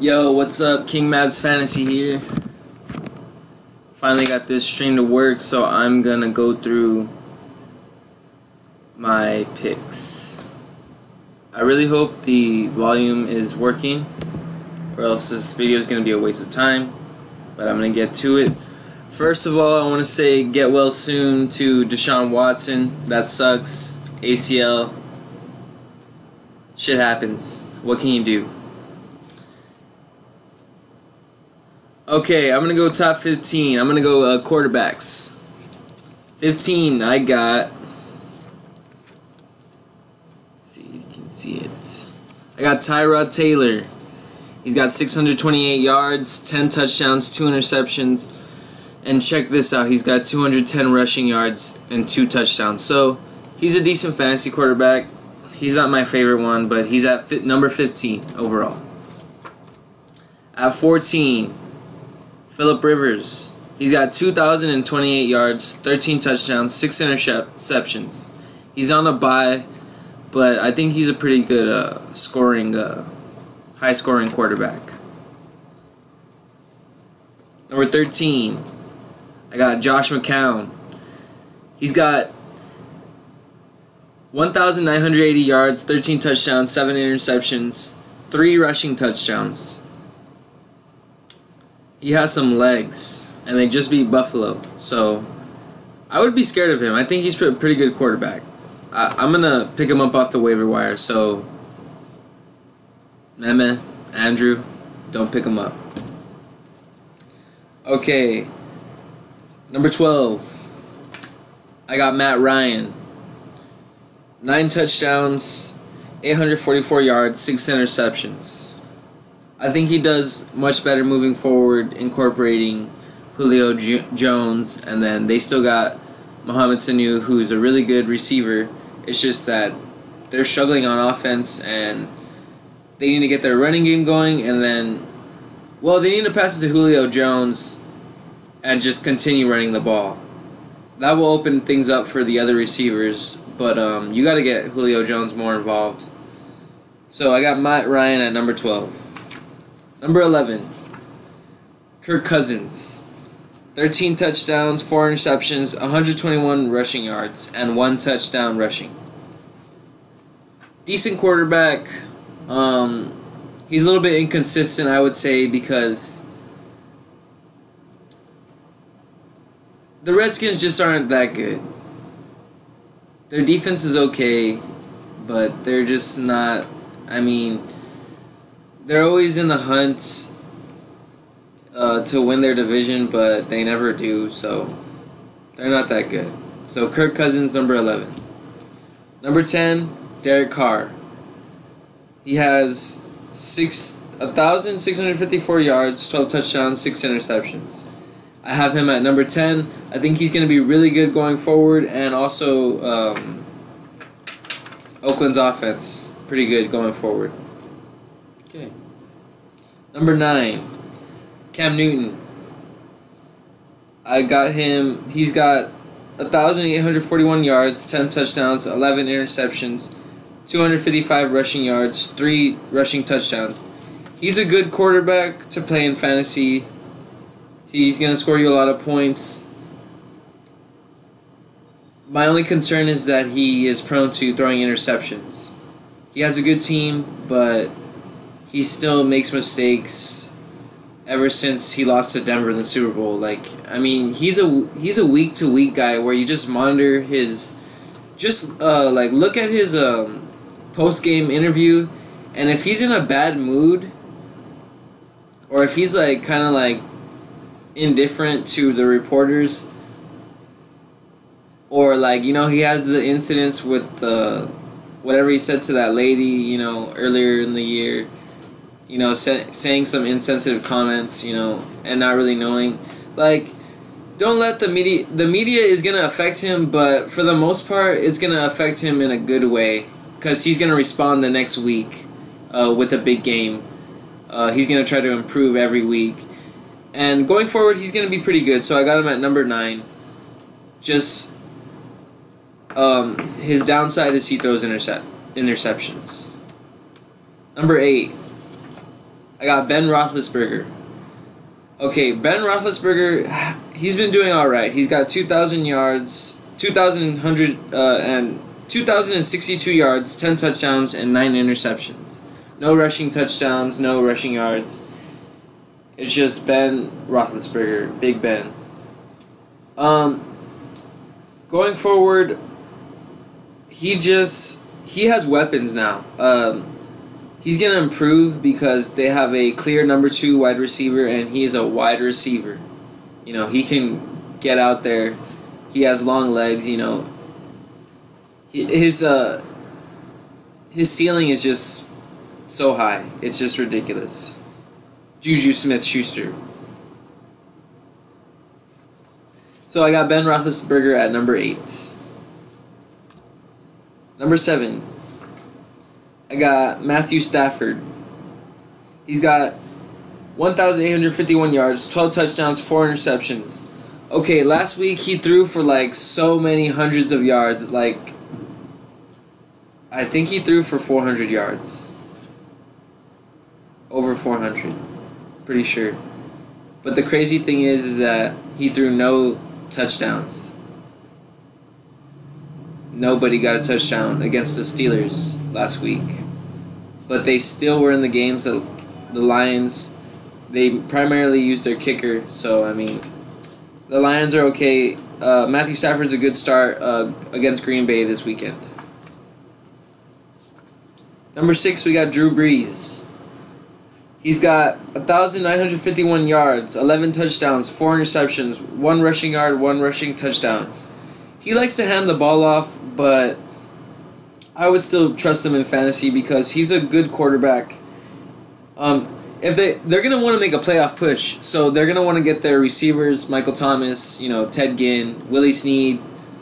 Yo, what's up? King Mavs Fantasy here. Finally got this stream to work, so I'm gonna go through my picks. I really hope the volume is working, or else this video is gonna be a waste of time. But I'm gonna get to it. First of all, I want to say get well soon to Deshaun Watson. That sucks. ACL. Shit happens. What can you do? Okay, I'm going to go top 15. I'm going to go quarterbacks. 15, I got... See if you can see it. I got Tyrod Taylor. He's got 628 yards, 10 touchdowns, 2 interceptions. And check this out. He's got 210 rushing yards and 2 touchdowns. So, he's a decent fantasy quarterback. He's not my favorite one, but he's at number 15 overall. At 14... Phillip Rivers. He's got 2,028 yards, 13 touchdowns, 6 interceptions. He's on a bye, but I think he's a pretty good high-scoring quarterback. Number 13, I got Josh McCown. He's got 1,980 yards, 13 touchdowns, 7 interceptions, 3 rushing touchdowns. He has some legs, and they just beat Buffalo, so I would be scared of him. I think he's a pretty good quarterback. I'm going to pick him up off the waiver wire, so Meme, Andrew, don't pick him up. Okay, number 12, I got Matt Ryan. 9 touchdowns, 844 yards, 6 interceptions. I think he does much better moving forward, incorporating Julio Jones, and then they still got Mohamed Sanu, who's a really good receiver. It's just that they're struggling on offense, and they need to get their running game going, and then, well, they need to pass it to Julio Jones and just continue running the ball. That will open things up for the other receivers, but you got to get Julio Jones more involved. So I got Matt Ryan at number 12. Number 11, Kirk Cousins. 13 touchdowns, 4 interceptions, 121 rushing yards, and 1 touchdown rushing. Decent quarterback. He's a little bit inconsistent, I would say, because the Redskins just aren't that good. Their defense is okay, but they're just not, they're always in the hunt to win their division, but they never do, so they're not that good. So Kirk Cousins, number 11. Number 10, Derek Carr. He has 1,654 yards, 12 touchdowns, 6 interceptions. I have him at number 10. I think he's going to be really good going forward, and also Oakland's offense, pretty good going forward. Okay. Number 9, Cam Newton. I got him. He's got 1,841 yards, 10 touchdowns, 11 interceptions, 255 rushing yards, 3 rushing touchdowns. He's a good quarterback to play in fantasy. He's going to score you a lot of points. My only concern is that he is prone to throwing interceptions. He has a good team, but he still makes mistakes ever since he lost to Denver in the Super Bowl. He's a week-to-week guy where you just monitor his... look at his post-game interview, and if he's in a bad mood, or if he's indifferent to the reporters, or he has the incidents with whatever he said to that lady, earlier in the year, saying some insensitive comments, and not really knowing. Don't let the media is going to affect him, but for the most part, it's going to affect him in a good way, because he's going to respond the next week with a big game. He's going to try to improve every week. And going forward, he's going to be pretty good, so I got him at number 9. Just, his downside is he throws interceptions. Number 8, I got Ben Roethlisberger. Okay, Ben Roethlisberger, he's been doing all right. He's got 2,000 yards, 2,062 yards, 10 touchdowns, and 9 interceptions. No rushing touchdowns, no rushing yards. It's just Ben Roethlisberger, Big Ben. Going forward, he has weapons now. He's going to improve because they have a clear number 2 wide receiver, and he is a wide receiver. You know, he can get out there. He has long legs, you know. His ceiling is just so high. It's just ridiculous. Juju Smith-Schuster. So I got Ben Roethlisberger at number 8. Number 7. I got Matthew Stafford. He's got 1,851 yards, 12 touchdowns, 4 interceptions. Okay, last week he threw for like so many hundreds of yards. Like, I think he threw for 400 yards. Over 400. Pretty sure. But the crazy thing is that he threw no touchdowns. Nobody got a touchdown against the Steelers last week. But they still were in the games. The Lions, they primarily used their kicker. So, I mean, the Lions are okay. Matthew Stafford's a good start against Green Bay this weekend. Number 6, we got Drew Brees. He's got 1,951 yards, 11 touchdowns, 4 interceptions, 1 rushing yard, 1 rushing touchdown. He likes to hand the ball off, but I would still trust him in fantasy because he's a good quarterback. If they're gonna want to make a playoff push, so they're gonna want to get their receivers, Michael Thomas, you know, Ted Ginn, Willie Snead,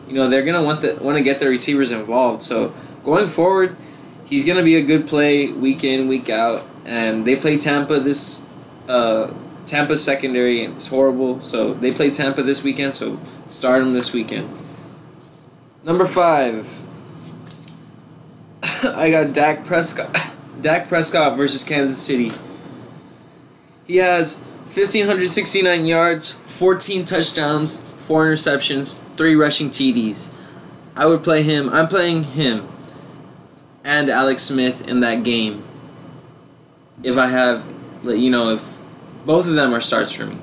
you know, they're gonna want to get their receivers involved. So going forward, he's gonna be a good play week in, week out. And they play Tampa Tampa's secondary, it's horrible. So they play Tampa this weekend, so start them this weekend. Number 5. I got Dak Prescott. Dak Prescott versus Kansas City. He has 1,569 yards, 14 touchdowns, 4 interceptions, 3 rushing TDs. I would play him. I'm playing him and Alex Smith in that game. If I have, you know, if both of them are starts for me.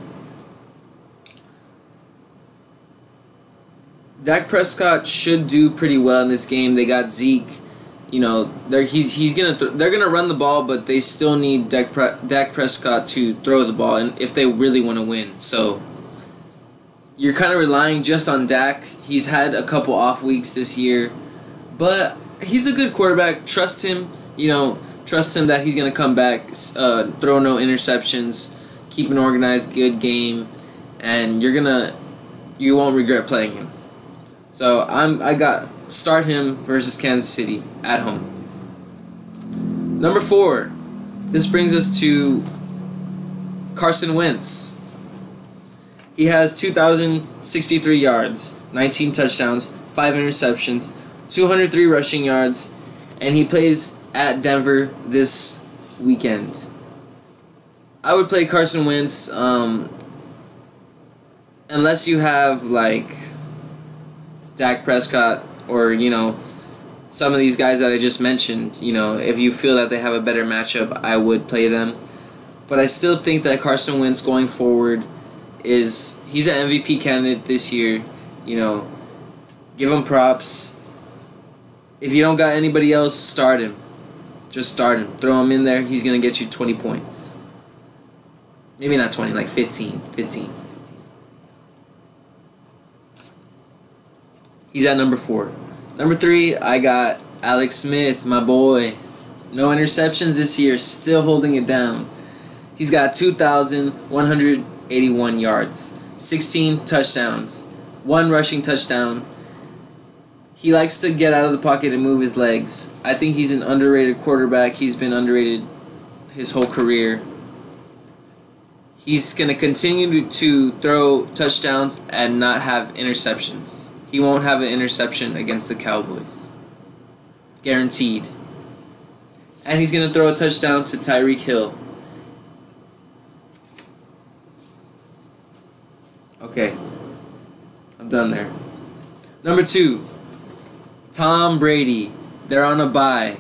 Dak Prescott should do pretty well in this game. They got Zeke. You know, they're gonna run the ball, but they still need Dak Prescott to throw the ball, and if they really want to win. So you're kind of relying just on Dak. He's had a couple off weeks this year, but he's a good quarterback. Trust him. You know. Trust him that he's going to come back, throw no interceptions, keep an organized, good game, and you won't regret playing him. So I got start him versus Kansas City at home. Number 4, this brings us to Carson Wentz. He has 2,063 yards, 19 touchdowns, 5 interceptions, 203 rushing yards, and he plays at Denver this weekend. I would play Carson Wentz unless you have like Dak Prescott or, you know, some of these guys that I just mentioned. You know, if you feel that they have a better matchup, I would play them. But I still think that Carson Wentz going forward he's an MVP candidate this year. You know, give him props. If you don't got anybody else, start him. Just start him. Throw him in there. He's going to get you 20 points. Maybe not 20, like 15. He's at number 4. Number 3, I got Alex Smith, my boy. No interceptions this year. Still holding it down. He's got 2,181 yards. 16 touchdowns. 1 rushing touchdown. He likes to get out of the pocket and move his legs. I think he's an underrated quarterback. He's been underrated his whole career. He's going to continue to throw touchdowns and not have interceptions. He won't have an interception against the Cowboys. Guaranteed. And he's going to throw a touchdown to Tyreek Hill. Okay. I'm done there. Number 2, Tom Brady. They're on a bye.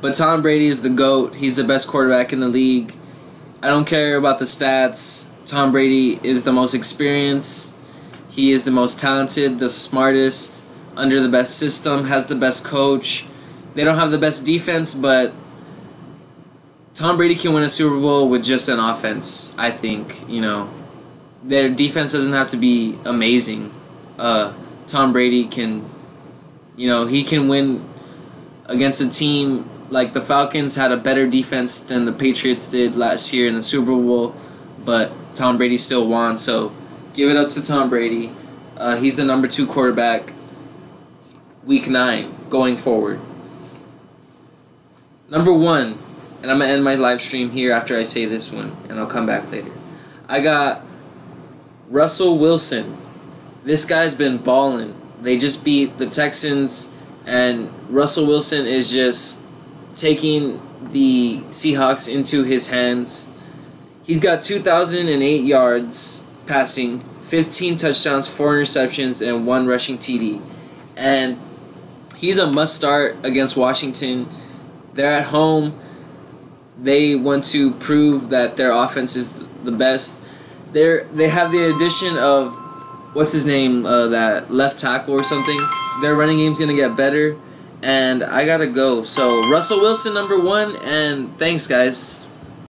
But Tom Brady is the GOAT. He's the best quarterback in the league. I don't care about the stats. Tom Brady is the most experienced. He is the most talented, the smartest, under the best system, has the best coach. They don't have the best defense, but Tom Brady can win a Super Bowl with just an offense, I think. Their defense doesn't have to be amazing. Tom Brady can, he can win against a team like the Falcons had a better defense than the Patriots did last year in the Super Bowl, but Tom Brady still won, so give it up to Tom Brady. He's the number 2 quarterback Week 9 going forward. Number 1, and I'm going to end my live stream here after I say this one, and I'll come back later. I got Russell Wilson. This guy's been balling. They just beat the Texans, and Russell Wilson is just taking the Seahawks into his hands. He's got 2,008 yards passing, 15 touchdowns, 4 interceptions, and 1 rushing TD. And he's a must-start against Washington. They're at home. They want to prove that their offense is the best. They have the addition of, what's his name, that left tackle or something. Their running game's going to get better. And I gotta go. So, Russell Wilson, number 1, and thanks, guys.